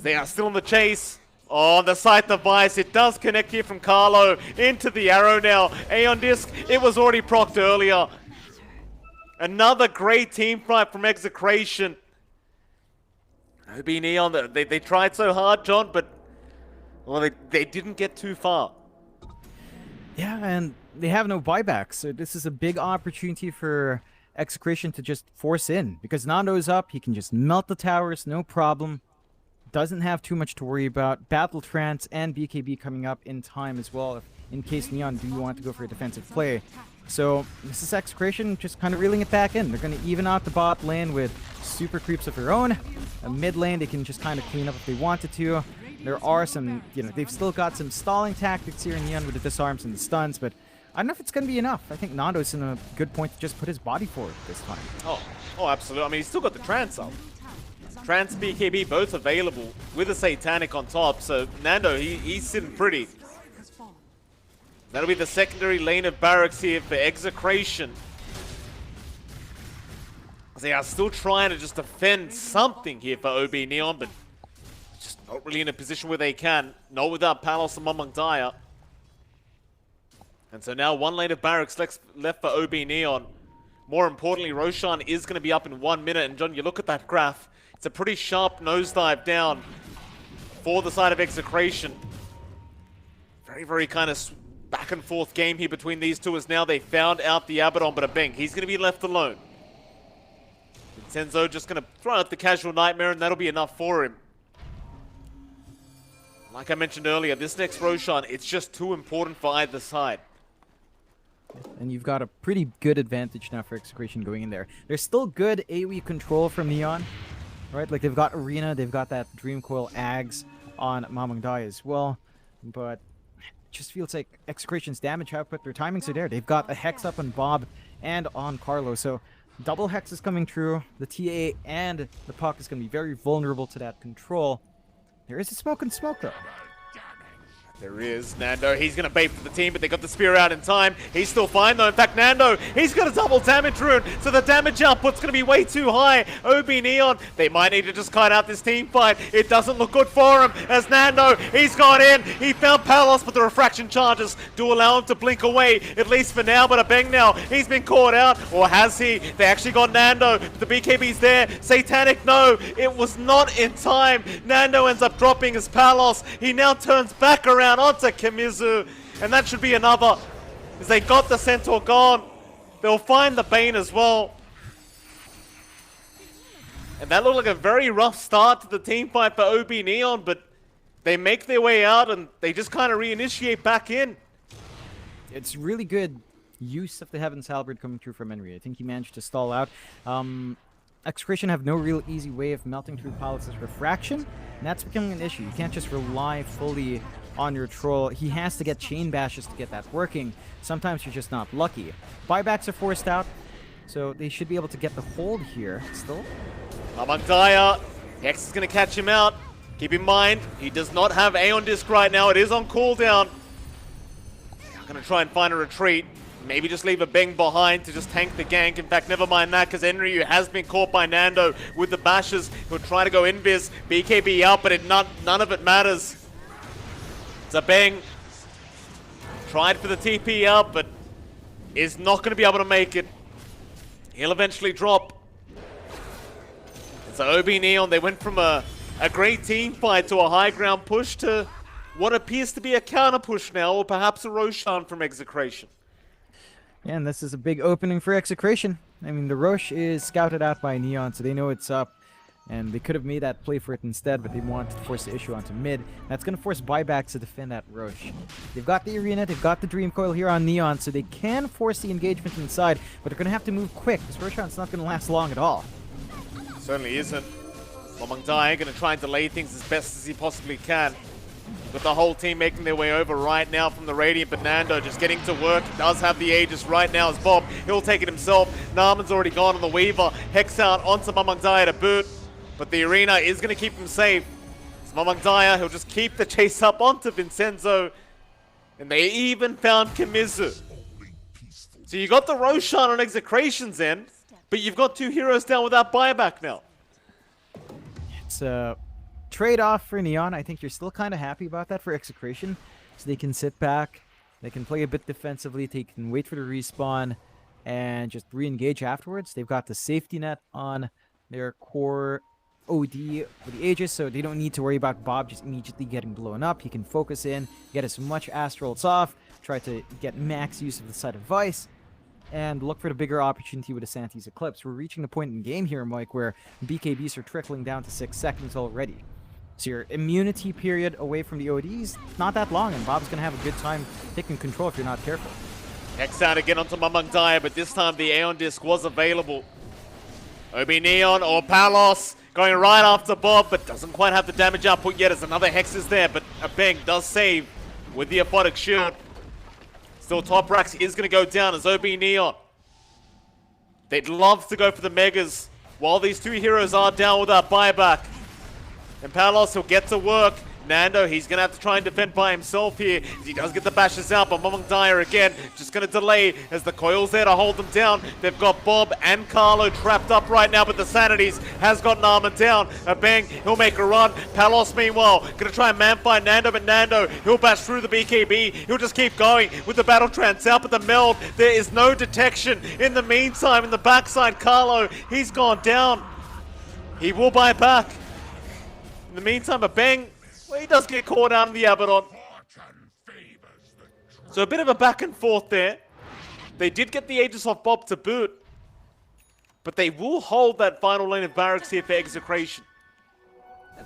They are still in the chase. Oh, the sight device, it does connect here from Carlo into the arrow now. Aeon Disc, it was already procced earlier. Another great team fight from Execration. OB.Neon, they tried so hard, John, but well, they didn't get too far. Yeah, and they have no buybacks, so this is a big opportunity for Execration to just force in. Because Nando's up, he can just melt the towers, no problem. Doesn't have too much to worry about. Battle Trance and BKB coming up in time as well, in case Neon do want to go for a defensive play. So this is Execration just kind of reeling it back in. They're going to even out the bot lane with super creeps of their own. A mid lane they can just kind of clean up if they wanted to. There are some, they've still got some stalling tactics here in Neon with the disarms and the stuns, but I don't know if it's going to be enough. I think Nando's in a good point to just put his body forward this time. Oh, absolutely. I mean, he's still got the Trance up. Trance, BKB, both available with a Satanic on top, so Nando, he's sitting pretty. That'll be the secondary lane of barracks here for Execration. They are still trying to just defend something here for OB.Neon, but just not really in a position where they can. Not without Palos and Mamangdaya. And so now one lane of barracks left for OB.Neon. More importantly, Roshan is going to be up in 1 minute, and John, you look at that graph. It's a pretty sharp nosedive down for the side of Execration. Very, very kind of back and forth game here between these two as now they found out the Abaddon, but Abeng, he's going to be left alone. Vincenzo just going to throw out the Casual Nightmare, and that'll be enough for him. Like I mentioned earlier, this next Roshan, it's just too important for either side. And you've got a pretty good advantage now for Execration going in there. There's still good AoE control from Neon. Right, like they've got Arena, they've got that Dream Coil Ags on Mamangdaya as well, but it just feels like Execration's damage output, their timings are there. They've got a Hex up on Bob and on Carlo, so double Hex is coming through. The TA and the Puck is going to be very vulnerable to that control. There is a smoke and smoke though. There is Nando. He's going to bait for the team, but they got the spear out in time. He's still fine, though. In fact, Nando, he's got a double damage rune, so the damage output's going to be way too high. OB.Neon, they might need to just cut out this team fight. It doesn't look good for him, as Nando, he's got in. He found Palos, but the refraction charges do allow him to blink away, at least for now. But Abeng now, he's been caught out, or has he? They actually got Nando. The BKB's there. Satanic, no, it was not in time. Nando ends up dropping his Palos. He now turns back around onto Kamizu, and that should be another, as they got the Centaur gone. They'll find the Bane as well. And that looked like a very rough start to the team fight for OB.Neon, but they make their way out and they just kind of reinitiate back in. It's really good use of the Heaven's Halberd coming through from Henry. I think he managed to stall out. Execration have no real easy way of melting through Palos' refraction, and that's becoming an issue. You can't just rely fully on your troll. He has to get chain bashes to get that working. Sometimes you're just not lucky. Buybacks are forced out, so they should be able to get the hold here still. Mamangdaya, Hex is going to catch him out. Keep in mind, he does not have Aeon Disc right now. It is on cooldown. Going to try and find a retreat. Maybe just leave a Beng behind to just tank the gank. In fact, never mind that, because Enryu has been caught by Nando with the bashes. He'll try to go invis, BKB out, but none of it matters. Beng tried for the TP out, but is not going to be able to make it. He'll eventually drop. So OB.Neon, they went from a great team fight to a high ground push to what appears to be a counter push now, or perhaps a Roshan from Execration. Yeah, and this is a big opening for Execration. I mean, the Roche is scouted out by Neon, so they know it's up. And they could have made that play for it instead, but they wanted to force the issue onto mid. That's going to force buybacks to defend that Roche. They've got the Arena, they've got the Dream Coil here on Neon, so they can force the engagement inside, but they're going to have to move quick, because Roshan's not going to last long at all. Certainly isn't. Mamangdaya going to try and delay things as best as he possibly can. With the whole team making their way over right now from the Radiant, but Nando just getting to work. He does have the Aegis right now as Bob. He'll take it himself. Naaman's already gone on the Weaver. Hex out onto Mamangdaya to boot. But the Arena is going to keep him safe. So Mamangdaya, he'll just keep the chase up onto Vincenzo. And they even found Kamizu. So you got the Roshan on Execration's end, but you've got two heroes down without buyback now. It's a trade-off for Neon. I think you're still kind of happy about that for Execration. So they can sit back, they can play a bit defensively, they can wait for the respawn, and just re-engage afterwards. They've got the safety net on their core OD for the Aegis, so they don't need to worry about Bob just immediately getting blown up. He can focus in, get as much Astrals off, try to get max use of the side of Vice, and look for the bigger opportunity with the Santi's Eclipse. We're reaching the point in game here, Mike, where BKBs are trickling down to 6 seconds already. So your immunity period away from the ODs, not that long, and Bob's going to have a good time taking control if you're not careful. Hex out again onto Mamangdaya, but this time the Aeon Disc was available. OB.Neon or Palos going right after Bob, but doesn't quite have the damage output yet as another Hex is there, but Abeng does save with the Aphotic Shield. Still, Toprax is going to go down as OB.Neon. They'd love to go for the Megas while these two heroes are down without buyback. And Palos will get to work. Nando, he's going to have to try and defend by himself here. He does get the bashes out, but Mamangdaya again just going to delay as the coil's there to hold them down. They've got Bob and Carlo trapped up right now, but the Sanities has got Narman down. A bang, he'll make a run. Palos, meanwhile, going to try and man-find Nando, but Nando, he'll bash through the BKB. He'll just keep going with the battle trance out, but the meld, there is no detection. In the meantime, in the backside, Carlo, he's gone down. He will buy back. In the meantime, a bang. Well, he does get caught out in the Abaddon. So a bit of a back and forth there. They did get the Aegis off Bob to boot, but they will hold that final lane of barracks here for Execration.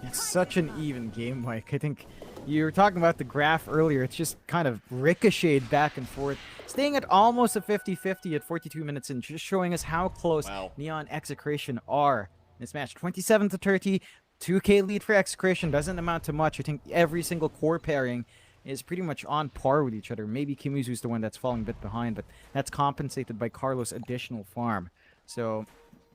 It's such an even game, Mike. I think you were talking about the graph earlier. It's just kind of ricocheted back and forth, staying at almost a 50-50 at 42 minutes in, just showing us how close Neon Execration are in this match. 27-30. 2K lead for Execration doesn't amount to much. I think every single core pairing is pretty much on par with each other. Maybe Kimuzu's the one that's falling a bit behind, but that's compensated by Carlos' additional farm. So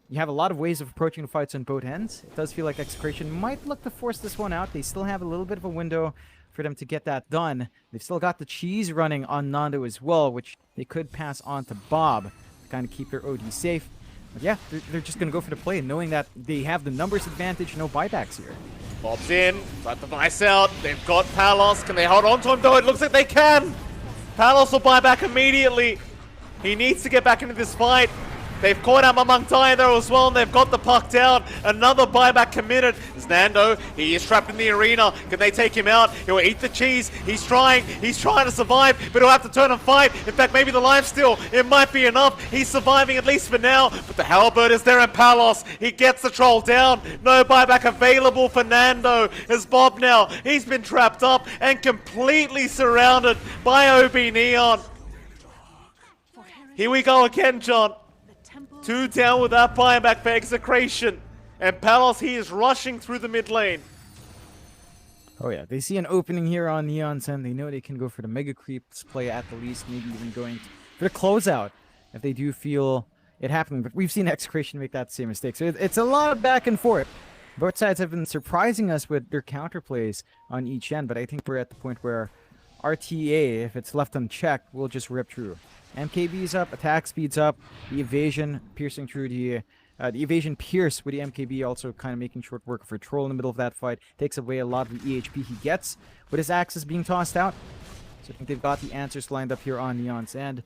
you have a lot of ways of approaching the fights on both ends. It does feel like Execration might look to force this one out. They still have a little bit of a window for them to get that done. They've still got the cheese running on Nando as well, which they could pass on to Bob to kind of keep their OD safe. But yeah, they're just going to go for the play, knowing that they have the numbers advantage, no buybacks here. Bob's in, got the Vice out, they've got Palos. Can they hold on to him though? It looks like they can! Palos will buy back immediately. He needs to get back into this fight. They've caught out Mamangdaya there as well, and they've got the puck down. Another buyback committed. It's Nando. He is trapped in the arena. Can they take him out? He'll eat the cheese. He's trying to survive, but he'll have to turn and fight. In fact, maybe the life steal, it might be enough. He's surviving at least for now, but the halberd is there in Palos. He gets the troll down. No buyback available for Nando. As Bob now, he's been trapped up and completely surrounded by OB.Neon. Here we go again, John. 2 down with that buyback for Execration. And Palos, he is rushing through the mid lane. Oh yeah, they see an opening here on Neon's end. They know they can go for the Mega Creeps play at the least, maybe even going for the closeout if they do feel it happening. But we've seen Execration make that same mistake. So it's a lot of back and forth. Both sides have been surprising us with their counterplays on each end, but I think we're at the point where RTA, if it's left unchecked, will just rip through. MKB's up, attack speed's up, the evasion piercing through the evasion pierce with the MKB also kind of making short work for Troll in the middle of that fight. Takes away a lot of the EHP he gets with his axes being tossed out. So I think they've got the answers lined up here on Neon's end.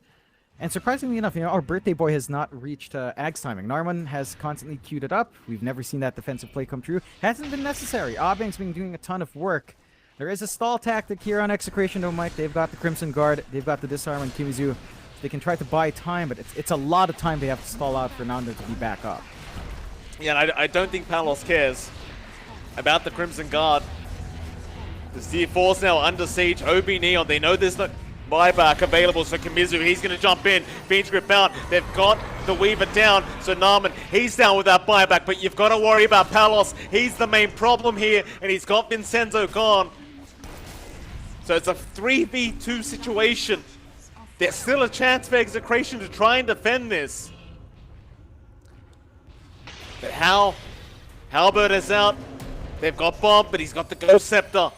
And surprisingly enough, our birthday boy has not reached Ag's timing. Narman has constantly queued it up. We've never seen that defensive play come true. Hasn't been necessary. Abeng's been doing a ton of work. There is a stall tactic here on Execration though, Mike. They've got the Crimson Guard. They've got the Disarm on Kimizu. They can try to buy time, but it's a lot of time they have to stall out for Nando to be back up. Yeah, and I don't think Palos cares about the Crimson Guard. The C4's now under siege. OB.Neon, they know there's no buyback available, so Kimizu, he's going to jump in. Fiend's Grip out. They've got the Weaver down, so Narman, he's down with that buyback, but you've got to worry about Palos. He's the main problem here, and he's got Vincenzo gone. So it's a 3v2 situation. There's still a chance for Execration to try and defend this. But Halberd is out. They've got Bob, but he's got the Ghost Scepter.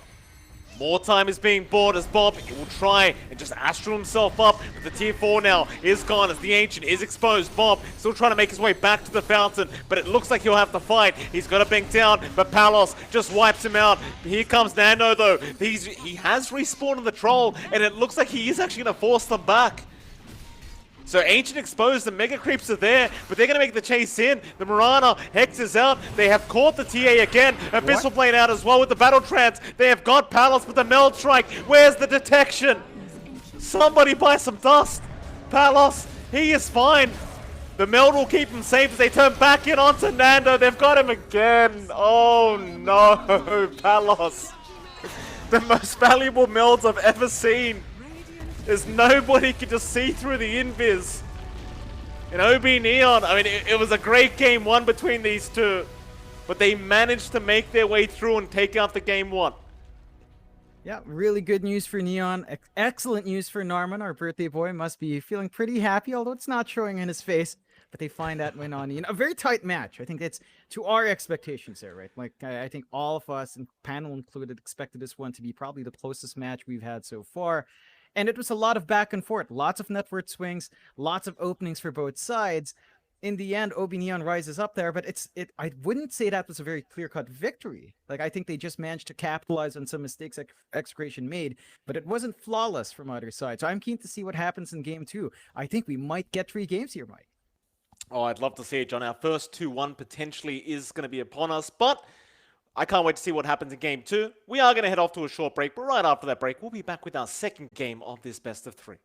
More time is being bought as Bob will try and just astral himself up. But the tier 4 now is gone as the Ancient is exposed. Bob still trying to make his way back to the fountain, but it looks like he'll have to fight. He's got to bank down, but Palos just wipes him out. Here comes Nando though. He has respawned on the troll, and it looks like he is actually going to force them back. So Ancient exposed, the Mega Creeps are there, but they're going to make the chase in. The Mirana, Hex is out. They have caught the TA again. Abyssal Blade out as well with the Battle Trance. They have got Palos with the Meld Strike. Where's the detection? Somebody buy some dust. Palos, he is fine. The Meld will keep him safe as they turn back in onto Nando. They've got him again. Oh no, Palos. The most valuable melds I've ever seen. There's nobody can just see through the invis. And OB.Neon, I mean, it was a great game one between these two, but they managed to make their way through and take out the game one. Yeah, really good news for Neon. Excellent news for Narman. Our birthday boy must be feeling pretty happy, although it's not showing in his face. But they find that win on Neon. A very tight match. I think it's to our expectations there, right? Like, I think all of us, and panel included, expected this one to be probably the closest match we've had so far. And it was a lot of back and forth, lots of network swings, lots of openings for both sides. In the end, OB.Neon rises up there, but I wouldn't say that was a very clear-cut victory. Like, I think they just managed to capitalize on some mistakes Execration made, but it wasn't flawless from either side. So I'm keen to see what happens in game 2. I think we might get 3 games here, Mike. Oh, I'd love to see it, John. Our first 2-1 potentially is going to be upon us, but I can't wait to see what happens in game 2. We are going to head off to a short break, but right after that break, we'll be back with our second game of this best of 3.